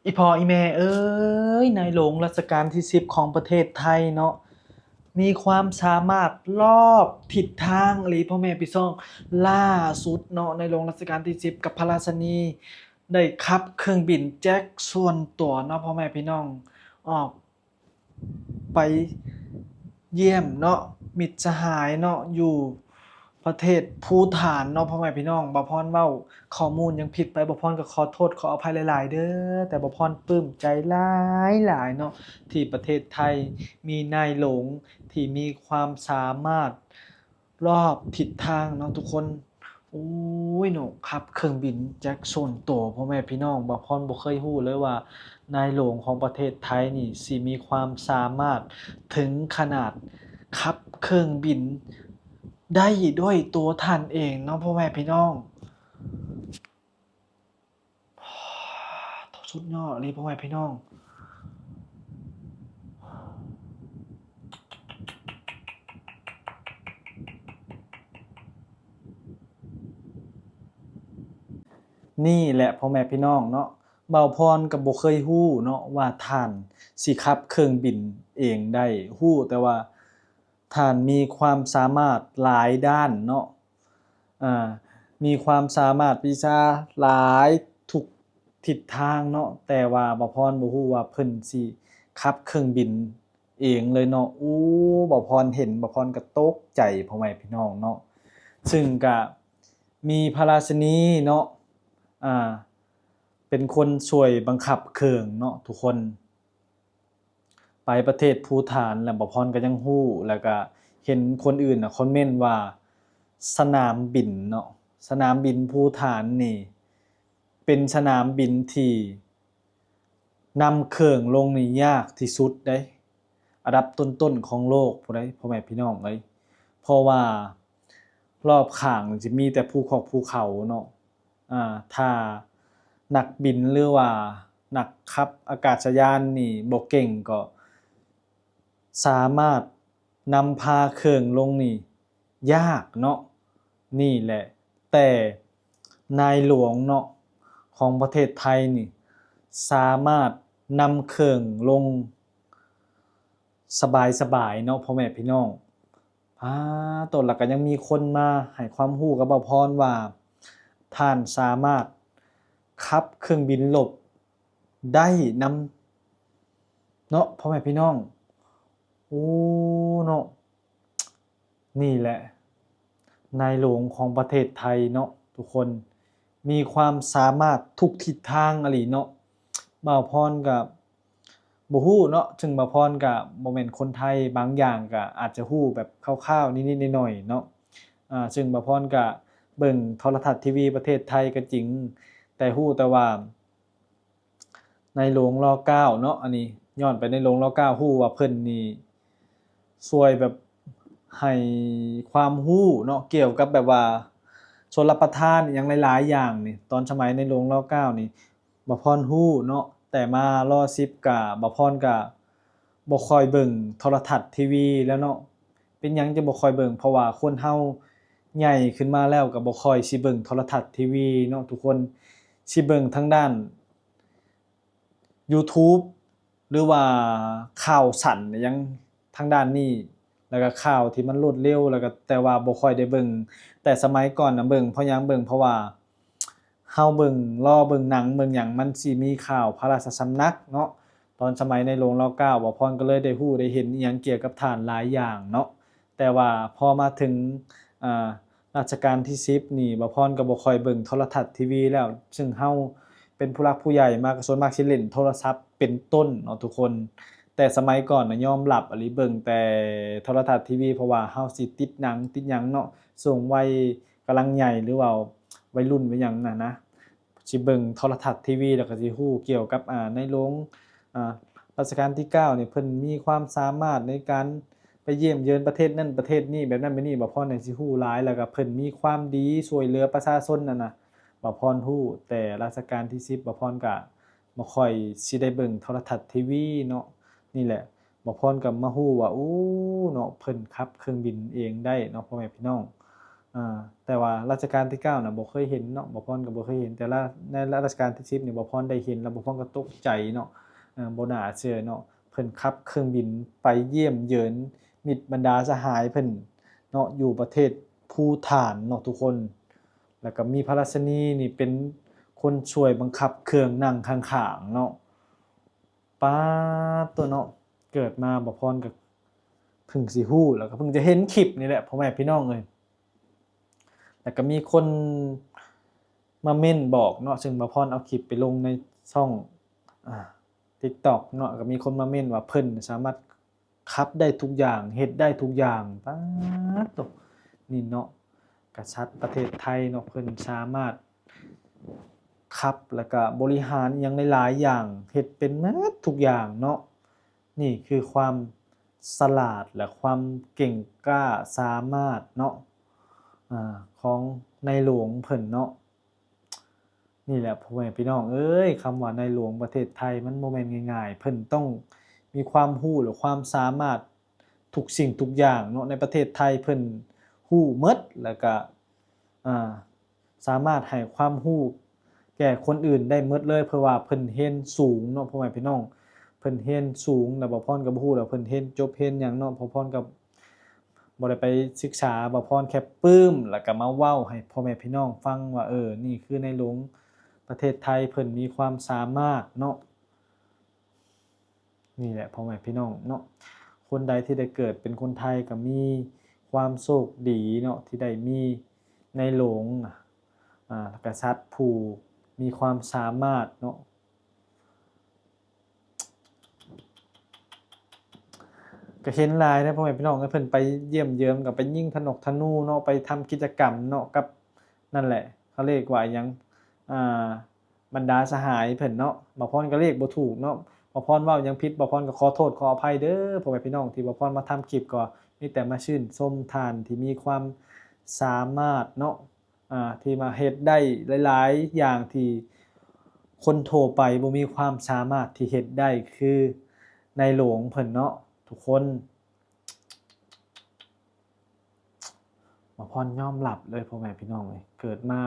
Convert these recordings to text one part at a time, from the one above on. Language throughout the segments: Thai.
อีพ่ออีแม่เอ้ยในหลวงรัชกาลที่10ของประเทศไทยเนาะมีความสามารถรอบทิศทางอีหลีพ่อแม่พี่น้องล่าสุดเนาะในหลวงรัชกาลที่10กับพระราชินีได้ขับเครื่องบินแจ็ตส่วนตัวเนาะพ่อแม่พี่น้องออกไปเยี่ยมเนาะมิตรสหายเนาะอยู่ประเทศภูฏานเนาะพ่อแม่พี่น้องบ่พรเว้าข้อมูลหยังผิดไปบ่พรก็ขอโทษขออภัยหลายๆเด้อแต่บ่พรปลื้มใจหลายๆเนาะที่ประเทศไทยมีนายหลวงที่มีความสามารถรอบทิศทางเนาะทุกคนโอ้ยเนาะขับเครื่องบินแจ็ตส่วนตัวพ่อแม่พี่น้องบ่พรบ่เคยรู้เลยว่านายหลวงของประเทศไทยนี่สิมีความสามารถถึงขนาดขับเครื่องบินได้ด้วยตัวท่านเองเนาะพ่อแม่พี่น้องสุดยอดเลยพ่อแม่พี่น้องนี่แหละพ่อแม่พี่น้องเนาะบ่าวพรก็บ่เคยรู้เนาะว่าท่านสิขับเครื่องบินเองได้รู้แต่ว่าท่านมีความสามารถหลายด้านเนาะอ่ามีความสามารถวิชาหลายทุกทิศทางเนาะแต่ว่าบ่าวพรบ่รู้ว่าเพิ่นสิขับเครื่องบินเองเลยเนาะอู้บ่าวพรเห็นบ่าวพรก็ตกใจพ่อแม่พี่น้องเนาะซึ่งก็มีพระราชินีเนาะ อ่าเป็นคนช่วยบังคับเครื่องเนาะทุกคนไปประเทศภูฏานแล้วบ่พรก็ยังฮู้แล้วก็เห็นคนอื่นน่ะคอมเมนต์ว่าสนามบินเนาะสนามบินภูฏานนี่เป็นสนามบินที่นำเครื่องลงนี่ยากที่สุดเด้อันดับต้นๆของโลกพู้นเด้พ่อแม่พี่น้องเอ้ยเพราะว่ารอบข้างสิมีแต่ภูเขาเนาะ ถ้านักบินหรือว่านักขับอากาศยานนี่บ่เก่งก็สามารถนำพาเครื่องลงนี่ยากเนาะนี่แหละแต่นายหลวงเนาะของประเทศไทยนี่สามารถนำเครื่องลงสบายๆเนาะพ่อแม่พี่น้องต้นแล้วก็ยังมีคนมาให้ความรู้กับบ่าวพรว่าท่านสามารถขับเครื่องบินรบได้นำเนาะพ่อแม่พี่น้องโอ้เนาะนี่แหละนายหลวงของประเทศไทยเนาะทุกคนมีความสามารถทุกทิศทางอีหลีเนาะบ่าวพรก็บ่ฮู้เนาะถึงบ่าวพรก็บ่แม่นคนไทยบางอย่างก็อาจจะฮู้แบบคร่าวๆนิดๆหน่อยๆเนาะซึ่งบ่าวพรก็เบิ่งโทรทัศน์ทีวีประเทศไทยก็จริงแต่ฮู้แต่ว่าในหลวงร9เนาะอันนี้ย้อนไปในหลวงร9ฮู้ว่าเพิ่นนี่ช่วยแบบให้ความรู้เนาะเกี่ยวกับแบบว่าชลประทานอิหยังหลายๆอย่างนี่ตอนสมัยในหลวงร9นี่บ่พรรู้เนาะแต่มาร10ก็บ่พรก็บ่ค่อยเบิ่งโทรทัศน์ทีวีแล้วเนาะเป็นหยังจะบ่ค่อยเบิ่งเพราะว่าคนเฮาใหญ่ขึ้นมาแล้วก็บ่ค่อยสิเบิ่งโทรทัศน์ทีวีเนาะทุกคนสิเบิ่งทางด้าน YouTube หรือว่าข่าวสั้นอิหยังทางด้านนี้แล้วก็ข่าวที่มันรวดเร็วแล้วก็แต่ว่าบ่ค่อยได้เบิ่งแต่สมัยก่อนน่ะเบิ่งเพราะหยังเบิ่งเพราะว่าเฮาเบิ่งรอเบิ่งหนังเบิ่งหยังมันสิมีข่าวพระราชสำนักเนาะตอนสมัยในหลวงร9บ่พรก็เลยได้รู้ได้เห็นอิหยังเกี่ยวกับท่านหลายอย่างเนาะแต่ว่าพอมาถึงอ่ารัชกาลที่10นี่บ่พรก็บ่ค่อยเบิ่งโทรทัศน์ทีวีแล้วซึ่งเฮาเป็นผู้หลักผู้ใหญ่มากก็ส่วนมากสิเล่นโทรศัพท์เป็นต้นเนาะทุกคนแต่สมัยก่อนน่ะยอมรับอีหลีเบิ่งแต่โทรทัศน์ทีวีเพราะว่าเฮาสิติดหนังติดหยังเนาะช่วงวัยกำลังใหญ่หรือว่าวัยรุ่นวัยหยังน่ะนะสิเบิ่งโทรทัศน์ทีวีแล้วก็สิรู้เกี่ยวกับในหลวงอ่ารัชกาลที่9นี่เพิ่นมีความสามารถในการไปเยี่ยมเยือนประเทศนั้นประเทศนี้แบบนั้นแบบนี้บ่พรน่ะสิรู้หลายแล้วก็เพิ่นมีความดีช่วยเหลือประชาชนนั่นน่ะ บ่พรฮู้แต่รัชกาลที่10บ่พรก็บ่ค่อยสิได้เบิ่งโทรทัศน์ทีวีเนาะนี่แหละบ่พรก็มาฮู้ว่าโอ้เนาะเพิ่นขับเครื่องบินเองได้เนาะพ่อแม่พี่น้อง แต่ว่ารัชกาลที่9น่ะบ่เคยเห็นเนาะบ่พรก็บ่เคยเห็นแต่ละในรัชกาลที่10นี่บ่พรได้เห็นแล้วบ่พรก็ตกใจเนาะบ่น่าเชื่อเนาะเพิ่นขับเครื่องบินไปเยี่ยมเยือนมิตรบรรดาสหายเพิ่นเนาะอยู่ประเทศภูฏานเนาะทุกคนแล้วก็มีพระราชินีนี่เป็นคนช่วยบังคับเครื่องนั่งข้างๆเนาะป๊าดตัวเนาะเกิดมาบ่พรก็เพิ่งสิฮู้แล้วก็เพิ่งจะเห็นคลิปนี่แหละพ่อแม่พี่น้องเอ้ยแล้วก็มีคนมาเม่นบอกเนาะซึ่งบ่พรเอาคลิปไปลงในช่องอ่า TikTok เนาะก็มีคนมาเม่นว่าเพิ่นสามารถขับได้ทุกอย่างเฮ็ดได้ทุกอย่างป๊าดโตนี่เนาะกษัตริย์ประเทศไทยเนาะเพิ่นสามารถขับแล้วก็บริหารอิหยังหลายๆอย่างเฮ็ดเป็นหมดทุกอย่างเนาะนี่คือความฉลาดและความเก่งกล้าสามารถเนาะของในหลวงเพิ่นเนาะนี่แหละพ่อแม่พี่น้องเอ้ยคำว่าในหลวงประเทศไทยมันบ่แม่นง่ายๆเพิ่นต้องมีความรู้หรือความสามารถทุกสิ่งทุกอย่างเนาะในประเทศไทยเพิ่นรู้หมดแล้วก็อ่าสามารถให้ความรู้แก่คนอื่นได้หมดเลยเพราะว่าเพิ่นเรียนสูงเนาะพ่อแม่พี่น้องเพิ่นเรียนสูงแล้วบ่พรก็บ่รู้แล้วเพิ่นเรียนจบเรียนหยังเนาะบ่พรก็บ่ได้ไปศึกษาบ่พรแค่ปลื้มแล้วก็มาเว้าให้พ่อแม่พี่น้องฟังว่านี่คือในหลวงประเทศไทยเพิ่นมีความสามารถเนาะนี่แหละพ่อแม่พี่น้องเนาะคนใดที่ได้เกิดเป็นคนไทยก็มีความโชคดีเนาะที่ได้มีในหลวงกษัตริย์ผู้มีความสามารถเนาะก็เห็นหลายนะพ่อแม่พี่น้องเพิ่นไปเยี่ยมเยือนก็ไปยิงธนกธนูเนาะไปทำกิจกรรมเนาะกับนั่นแหละเขาเรียกว่าหยังอ่าบรรดาสหายเพิ่นเนาะบ่พรก็เรียกบ่ถูกเนาะบ่พรเว้าหยังผิดบ่พรก็ขอโทษขออภัยเด้อพ่อแม่พี่น้องที่บ่พรมาทำคลิปก็มีแต่มาชื่นชมท่านที่มีความสามารถเนาะที่มาเฮ็ดได้หลายๆอย่างที่คนทั่วไปบ่มีความสามารถที่เฮ็ดได้คือในหลวงเพิ่นเนาะทุกคนบ่พรยอมรับเลยพ่อแม่พี่น้องเอ้ยเกิดมา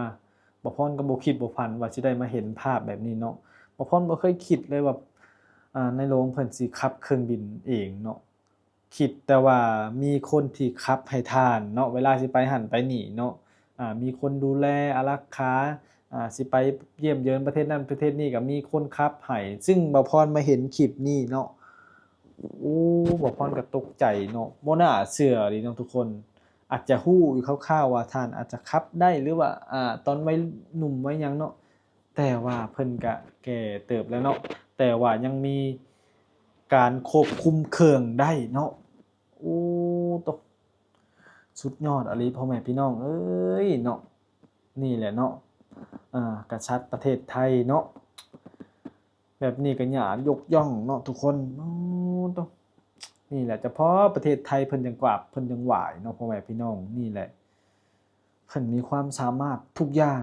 บ่พรก็บ่คิดบ่ฝันว่าสิได้มาเห็นภาพแบบนี้เนาะบ่พรบ่เคยคิดเลยว่าในหลวงเพิ่นสิขับเครื่องบินเองเนาะคิดแต่ว่ามีคนที่ขับให้ท่านเนาะเวลาสิไปหั้นไปนี่เนาะมีคนดูแลอารักขาสิไปเยี่ยมเยือนประเทศนั้นประเทศนี้ก็มีคนขับให้ซึ่งบ่พรมาเห็นคลิปนี้เนาะ โอ้บ่พรก็ตกใจเนาะบ่น่าเชื่อเดะเนาะทุกคนอาจจะฮู้อยู่คร่าวๆว่าท่านอาจจะขับได้หรือว่าตอนวัยหนุ่มวัยหยังเนาะแต่ว่าเพิ่นก็แก่เติบแล้วเนาะแต่ว่ายังมีการควบคุมเครื่องได้เนาะโอ้โตสุดยอดอะลีพ่อแม่พี่น้องเอ้ยเนาะนี่แหละเนาะกษัตริย์ประเทศไทยเนาะแบบนี้ก็น่ายกย่องเนาะทุกคนโอ้โต นี่แหละเฉพาะประเทศไทยเพิ่นจังกว่าเพิ่นจังหวายเนาะพ่อแม่พี่น้องนี่แหละเพิ่นมีความสามารถทุกอย่าง